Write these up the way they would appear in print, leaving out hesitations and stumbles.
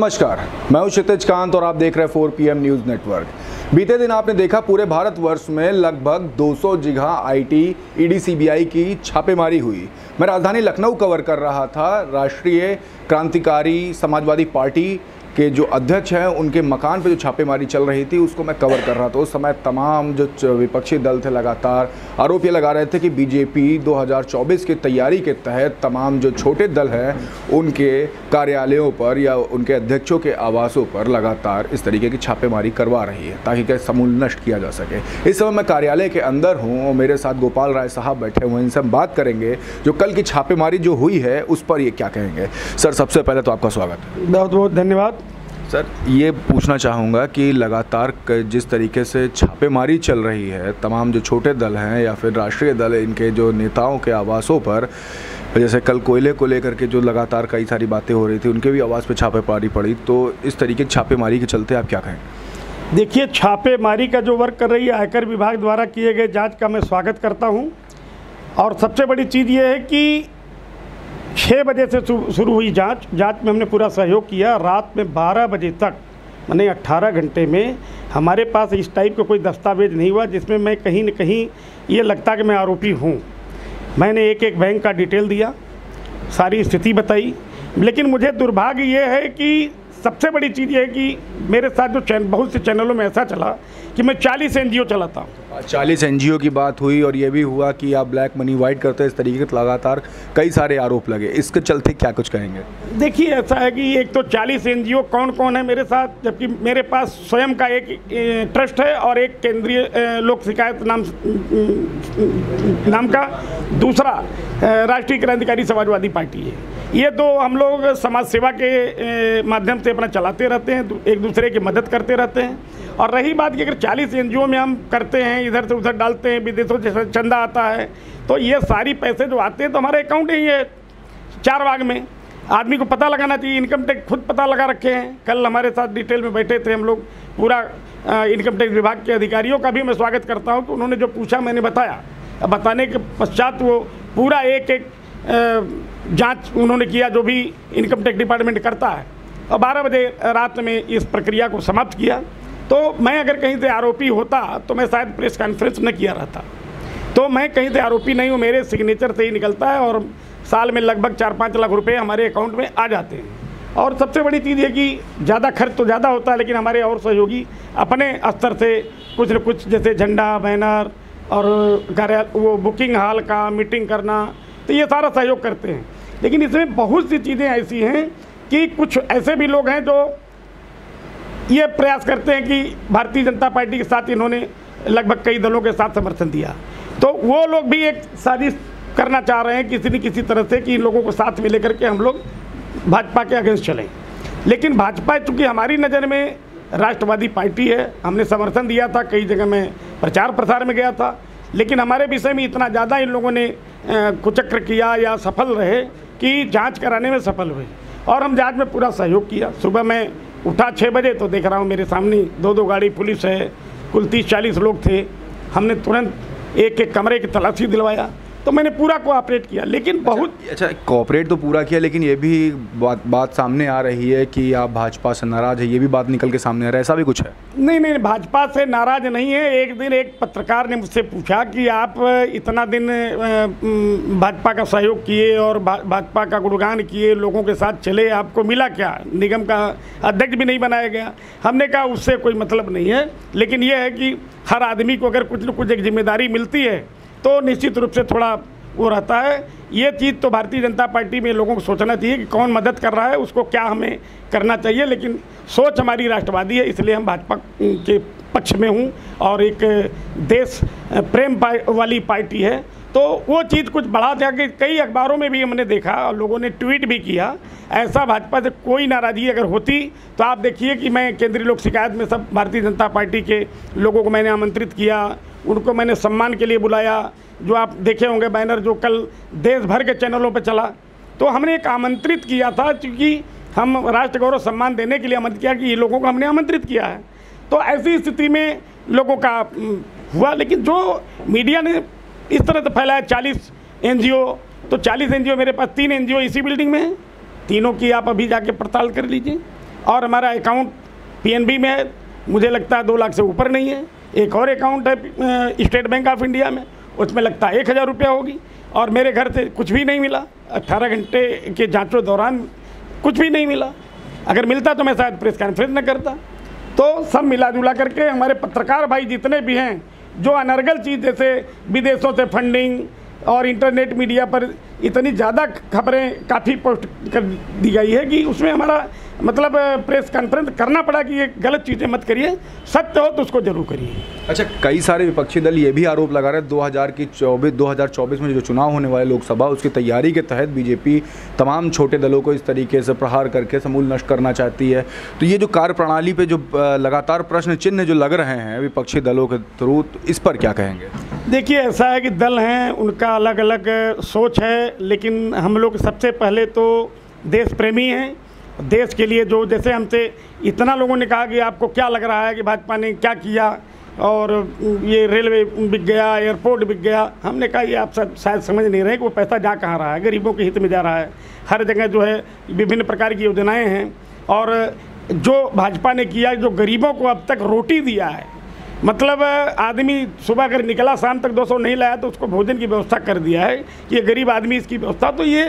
नमस्कार, मैं हूं क्षितिज कांत और आप देख रहे हैं 4 PM न्यूज़ नेटवर्क। बीते दिन आपने देखा पूरे भारतवर्ष में लगभग 200 जगह आईटी, ईडी, सीबीआई की छापेमारी हुई। मैं राजधानी लखनऊ कवर कर रहा था। राष्ट्रीय क्रांतिकारी समाजवादी पार्टी के जो अध्यक्ष हैं उनके मकान पे जो छापेमारी चल रही थी उसको मैं कवर कर रहा था। उस समय तमाम जो विपक्षी दल थे लगातार आरोप ये लगा रहे थे कि बीजेपी 2024 की तैयारी के तहत तमाम जो छोटे दल हैं उनके कार्यालयों पर या उनके अध्यक्षों के आवासों पर लगातार इस तरीके की छापेमारी करवा रही है ताकि क्या समूल नष्ट किया जा सके। इस समय मैं कार्यालय के अंदर हूँ और मेरे साथ गोपाल राय साहब बैठे हुए हैं। इनसे हम बात करेंगे जो कल की छापेमारी जो हुई है उस पर ये क्या कहेंगे। सर, सबसे पहले तो आपका स्वागत है। बहुत बहुत धन्यवाद। सर, ये पूछना चाहूँगा कि लगातार जिस तरीके से छापेमारी चल रही है तमाम जो छोटे दल हैं या फिर राष्ट्रीय दल इनके जो नेताओं के आवासों पर, जैसे कल कोयले को लेकर के जो लगातार कई सारी बातें हो रही थी उनके भी आवास पे छापेमारी पड़ी, तो इस तरीके की छापेमारी के चलते आप क्या कहें? देखिए, छापेमारी का जो वर्क कर रही है आयकर विभाग द्वारा किए गए जाँच का मैं स्वागत करता हूँ। और सबसे बड़ी चीज़ ये है कि 6 बजे से शुरू हुई जांच में हमने पूरा सहयोग किया। रात में 12 बजे तक, माने 18 घंटे में हमारे पास इस टाइप का कोई दस्तावेज नहीं हुआ जिसमें मैं कहीं न कहीं ये लगता कि मैं आरोपी हूँ। मैंने एक एक बैंक का डिटेल दिया, सारी स्थिति बताई। लेकिन मुझे दुर्भाग्य ये है कि सबसे बड़ी चीज़ ये है कि मेरे साथ जो बहुत से चैनलों में ऐसा चला कि मैं 40 NGO चलाता हूँ। 40 NGO की बात हुई और ये भी हुआ कि आप ब्लैक मनी वाइट करते हैं, इस तरीके के लगातार कई सारे आरोप लगे। इसके चलते क्या कुछ कहेंगे? देखिए, ऐसा है कि एक तो 40 NGO कौन कौन है मेरे साथ, जबकि मेरे पास स्वयं का एक ट्रस्ट है और एक केंद्रीय लोक शिकायत नाम का दूसरा राष्ट्रीय क्रांतिकारी समाजवादी पार्टी है। ये दो हम लोग समाज सेवा के माध्यम से अपना चलाते रहते हैं, एक दूसरे की मदद करते रहते हैं। और रही बात कि अगर 40 NGO में हम करते हैं, इधर से उधर डालते हैं, विदेशों से चंदा आता है, तो ये सारी पैसे जो आते हैं तो हमारे अकाउंट ही है 4 बाग में। आदमी को पता लगाना चाहिए, इनकम टैक्स खुद पता लगा रखे हैं। कल हमारे साथ डिटेल में बैठे थे हम लोग, पूरा इनकम टैक्स विभाग के अधिकारियों का भी मैं स्वागत करता हूँ कि उन्होंने जो पूछा मैंने बताया। बताने के पश्चात वो पूरा एक एक जांच उन्होंने किया जो भी इनकम टैक्स डिपार्टमेंट करता है, और 12 बजे रात में इस प्रक्रिया को समाप्त किया। तो मैं अगर कहीं से आरोपी होता तो मैं शायद प्रेस कॉन्फ्रेंस न किया रहता। तो मैं कहीं से आरोपी नहीं हूँ, मेरे सिग्नेचर से ही निकलता है और साल में लगभग 4-5 लाख रुपए हमारे अकाउंट में आ जाते हैं। और सबसे बड़ी चीज़ है कि ज़्यादा खर्च तो ज़्यादा होता है, लेकिन हमारे और सहयोगी अपने स्तर से कुछ न कुछ, जैसे झंडा, बैनर और कार्यालय वो बुकिंग हॉल का मीटिंग करना, तो ये सारा सहयोग करते हैं। लेकिन इसमें बहुत सी चीज़ें ऐसी हैं कि कुछ ऐसे भी लोग हैं जो ये प्रयास करते हैं कि भारतीय जनता पार्टी के साथ इन्होंने लगभग कई दलों के साथ समर्थन दिया, तो वो लोग भी एक साजिश करना चाह रहे हैं किसी न किसी तरह से कि इन लोगों को साथ में लेकर के हम लोग भाजपा के अगेंस्ट चलें। लेकिन भाजपा चूँकि हमारी नज़र में राष्ट्रवादी पार्टी है, हमने समर्थन दिया था, कई जगह में प्रचार प्रसार में गया था, लेकिन हमारे विषय में इतना ज़्यादा इन लोगों ने कुचक्र किया या सफल रहे कि जांच कराने में सफल हुए। और हम जांच में पूरा सहयोग किया। सुबह मैं उठा 6 बजे तो देख रहा हूँ मेरे सामने 2-2 गाड़ी पुलिस है, कुल 30-40 लोग थे। हमने तुरंत एक एक कमरे की तलाशी दिलवाया, तो मैंने पूरा कोऑपरेट किया। लेकिन बहुत अच्छा कोऑपरेट तो पूरा किया, लेकिन ये भी बात सामने आ रही है कि आप भाजपा से नाराज़ है, ये भी बात निकल के सामने आ रहा है, ऐसा भी कुछ है? नहीं, भाजपा से नाराज़ नहीं है। एक दिन एक पत्रकार ने मुझसे पूछा कि आप इतना दिन भाजपा का सहयोग किए और भाजपा का गुणगान किए, लोगों के साथ चले, आपको मिला क्या? निगम का अध्यक्ष भी नहीं बनाया गया। हमने कहा उससे कोई मतलब नहीं है, लेकिन यह है कि हर आदमी को अगर कुछ न कुछ एक जिम्मेदारी मिलती है तो निश्चित रूप से थोड़ा वो रहता है। ये चीज़ तो भारतीय जनता पार्टी में लोगों को सोचना चाहिए कि कौन मदद कर रहा है, उसको क्या हमें करना चाहिए। लेकिन सोच हमारी राष्ट्रवादी है, इसलिए हम भाजपा के पक्ष में हूँ और एक देश प्रेम वाली पार्टी है। तो वो चीज़ कुछ बढ़ा जाके कई अखबारों में भी हमने देखा और लोगों ने ट्वीट भी किया। ऐसा भाजपा से कोई नाराज़गी अगर होती तो आप देखिए कि मैं केंद्रीय लोक शिकायत में सब भारतीय जनता पार्टी के लोगों को मैंने आमंत्रित किया, उनको मैंने सम्मान के लिए बुलाया। जो आप देखे होंगे बैनर जो कल देश भर के चैनलों पर चला, तो हमने एक आमंत्रित किया था, क्योंकि हम राष्ट्र गौरव सम्मान देने के लिए आमंत्रित किया कि ये लोगों को हमने आमंत्रित किया है। तो ऐसी स्थिति में लोगों का हुआ। लेकिन जो मीडिया ने इस तरह से फैलाया 40 NGO, तो 40 NGO मेरे पास 3 NGO इसी बिल्डिंग में हैं, तीनों की आप अभी जाके पड़ताल कर लीजिए। और हमारा अकाउंट पीएनबी में है, मुझे लगता है 2 लाख से ऊपर नहीं है। एक और अकाउंट है स्टेट बैंक ऑफ इंडिया में, उसमें लगता है 1,000 रुपया होगी, और मेरे घर से कुछ भी नहीं मिला। 18 घंटे के जांचों दौरान कुछ भी नहीं मिला। अगर मिलता तो मैं शायद प्रेस कॉन्फ्रेंस न करता। तो सब मिला जुला करके हमारे पत्रकार भाई जितने भी हैं, जो अनर्गल चीज़ जैसे विदेशों से फंडिंग और इंटरनेट मीडिया पर इतनी ज़्यादा खबरें काफ़ी पोस्ट कर दी गई है कि उसमें हमारा मतलब प्रेस कॉन्फ्रेंस करना पड़ा कि ये गलत चीज़ें मत करिए, सत्य हो तो उसको जरूर करिए। अच्छा, कई सारे विपक्षी दल ये भी आरोप लगा रहे हैं 2024 में जो चुनाव होने वाले लोकसभा, उसकी तैयारी के तहत बीजेपी तमाम छोटे दलों को इस तरीके से प्रहार करके समूल नष्ट करना चाहती है। तो ये जो कार्यप्रणाली पे जो लगातार प्रश्न चिन्ह जो लग रहे हैं विपक्षी दलों के थ्रू, इस पर क्या कहेंगे? देखिए, ऐसा है कि दल हैं, उनका अलग अलग सोच है, लेकिन हम लोग सबसे पहले तो देश प्रेमी हैं। देश के लिए जो, जैसे हमसे इतना लोगों ने कहा कि आपको क्या लग रहा है कि भाजपा ने क्या किया, और ये रेलवे बिक गया, एयरपोर्ट बिक गया। हमने कहा ये आप सब शायद समझ नहीं रहे कि वो पैसा जा कहाँ रहा है, गरीबों के हित में जा रहा है। हर जगह जो है विभिन्न प्रकार की योजनाएं हैं, और जो भाजपा ने किया, जो गरीबों को अब तक रोटी दिया है, मतलब आदमी सुबह अगर निकला शाम तक 200 नहीं लाया तो उसको भोजन की व्यवस्था कर दिया है कि ये गरीब आदमी इसकी व्यवस्था। तो ये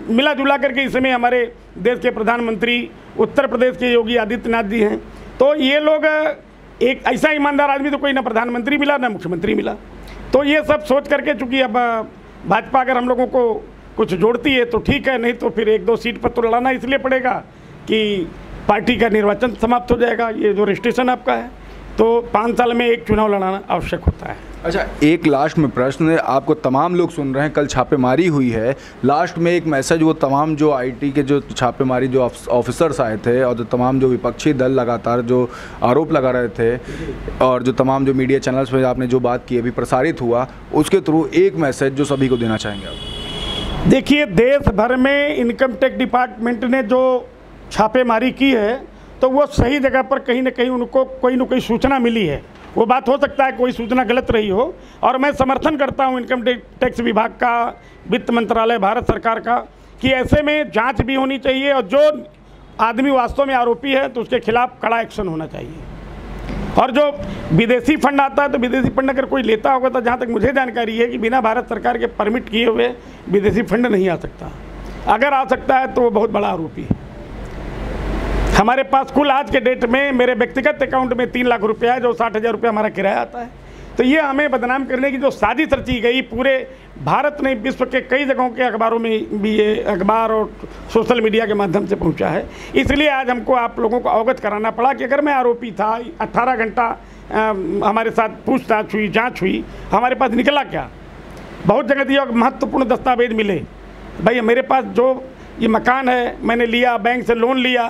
मिला जुला करके इस समय हमारे देश के प्रधानमंत्री उत्तर प्रदेश के योगी आदित्यनाथ जी हैं। तो ये लोग, एक ऐसा ईमानदार आदमी तो कोई ना प्रधानमंत्री मिला ना मुख्यमंत्री मिला। तो ये सब सोच करके, चूँकि अब भाजपा अगर हम लोगों को कुछ जोड़ती है तो ठीक है, नहीं तो फिर 1-2 सीट पर तो लड़ाना इसलिए पड़ेगा कि पार्टी का निर्वाचन समाप्त हो जाएगा। ये जो रजिस्ट्रेशन आपका है, तो 5 साल में एक चुनाव लड़ाना आवश्यक होता है। अच्छा, एक लास्ट में प्रश्न है, आपको तमाम लोग सुन रहे हैं, कल छापेमारी हुई है, लास्ट में एक मैसेज वो तमाम जो आईटी के जो छापेमारी जो ऑफिसर्स आए थे और जो तमाम जो विपक्षी दल लगातार जो आरोप लगा रहे थे, और जो तमाम जो मीडिया चैनल्स पे आपने जो बात की अभी प्रसारित हुआ, उसके थ्रू एक मैसेज जो सभी को देना चाहेंगे आप? देखिए, देश भर में इनकम टैक्स डिपार्टमेंट ने जो छापेमारी की है, तो वो सही जगह पर कहीं ना कहीं उनको कोई न कोई सूचना मिली है। वो बात हो सकता है कोई सूचना गलत रही हो, और मैं समर्थन करता हूँ इनकम टैक्स विभाग का, वित्त मंत्रालय, भारत सरकार का, कि ऐसे में जांच भी होनी चाहिए, और जो आदमी वास्तव में आरोपी है तो उसके खिलाफ कड़ा एक्शन होना चाहिए। और जो विदेशी फंड आता है, तो विदेशी फंड अगर कोई लेता होगा, तो जहाँ तक मुझे जानकारी है कि बिना भारत सरकार के परमिट किए हुए विदेशी फंड नहीं आ सकता। अगर आ सकता है तो वो बहुत बड़ा आरोपी है। हमारे पास कुल आज के डेट में मेरे व्यक्तिगत अकाउंट में 3 लाख रुपया है, जो 60,000 रुपया हमारा किराया आता है। तो ये हमें बदनाम करने की जो साजिश रची गई, पूरे भारत ने, विश्व के कई जगहों के अखबारों में भी ये अखबार और सोशल मीडिया के माध्यम से पहुंचा है। इसलिए आज हमको आप लोगों को अवगत कराना पड़ा कि अगर मैं आरोपी था, 18 घंटा हमारे साथ पूछताछ हुई, जाँच हुई, हमारे पास निकला क्या? बहुत जगह दिया महत्वपूर्ण दस्तावेज मिले। भाई मेरे पास जो ये मकान है, मैंने लिया, बैंक से लोन लिया,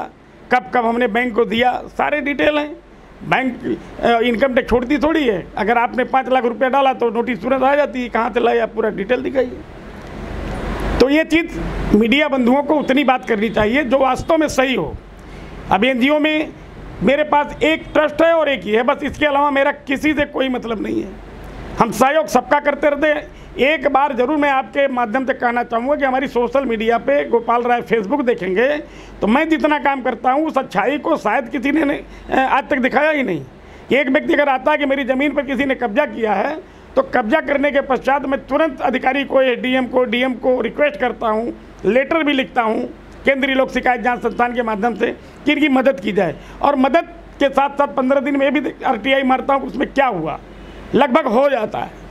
कब कब हमने बैंक को दिया, सारे डिटेल हैं। बैंक इनकम टैक्स छोड़ती थोड़ी है। अगर आपने 5 लाख रुपया डाला तो नोटिस तुरंत आ जाती है, कहाँ से लाया, पूरा डिटेल दिखाइए। तो ये चीज़ मीडिया बंधुओं को उतनी बात करनी चाहिए जो वास्तव में सही हो। अब एनजीओ में मेरे पास एक ट्रस्ट है और एक ही है, बस इसके अलावा मेरा किसी से कोई मतलब नहीं है। हम सहयोग सबका करते रहते हैं। एक बार जरूर मैं आपके माध्यम से कहना चाहूँगा कि हमारी सोशल मीडिया पे गोपाल राय फेसबुक देखेंगे तो मैं जितना काम करता हूँ उस अच्छाई को शायद किसी ने आज तक दिखाया ही नहीं। एक व्यक्ति अगर आता है कि मेरी ज़मीन पर किसी ने कब्जा किया है, तो कब्जा करने के पश्चात मैं तुरंत अधिकारी को, डीएम को रिक्वेस्ट करता हूँ, लेटर भी लिखता हूँ केंद्रीय लोक शिकायत जांच संस्थान के माध्यम से कि इनकी मदद की जाए। और मदद के साथ साथ 15 दिन में भी RTI मारता हूँ उसमें क्या हुआ, लगभग हो जाता है।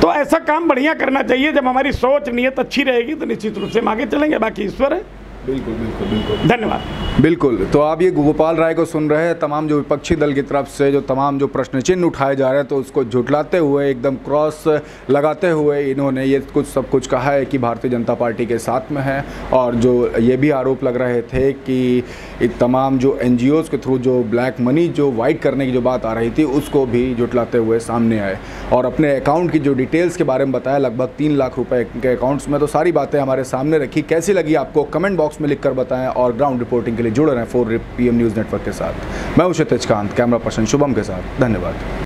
तो ऐसा काम बढ़िया करना चाहिए। जब हमारी सोच नीयत अच्छी रहेगी तो निश्चित रूप से हम आगे चलेंगे। बाकी ईश्वर है। बिल्कुल बिल्कुल बिल्कुल, धन्यवाद। बिल्कुल। तो आप ये गोपाल राय को सुन रहे हैं। तमाम जो विपक्षी दल की तरफ से जो तमाम जो प्रश्न चिन्ह उठाए जा रहे हैं, तो उसको झुटलाते हुए, एकदम क्रॉस लगाते हुए इन्होंने ये सब कुछ कहा है कि भारतीय जनता पार्टी के साथ में है। और जो ये भी आरोप लग रहे थे कि तमाम जो NGOs के थ्रू जो ब्लैक मनी जो वाइट करने की जो बात आ रही थी, उसको भी झुटलाते हुए सामने आए और अपने अकाउंट की जो डिटेल्स के बारे में बताया, लगभग 3 लाख रुपए के अकाउंट्स में। तो सारी बातें हमारे सामने रखी। कैसी लगी आपको कमेंट बॉक्स में लिखकर बताएं और ग्राउंड रिपोर्टिंग के लिए जुड़े रहें 4PM न्यूज़ नेटवर्क के साथ। मैं हूं क्षितिज कांत, कैमरा पर्सन शुभम के साथ। धन्यवाद।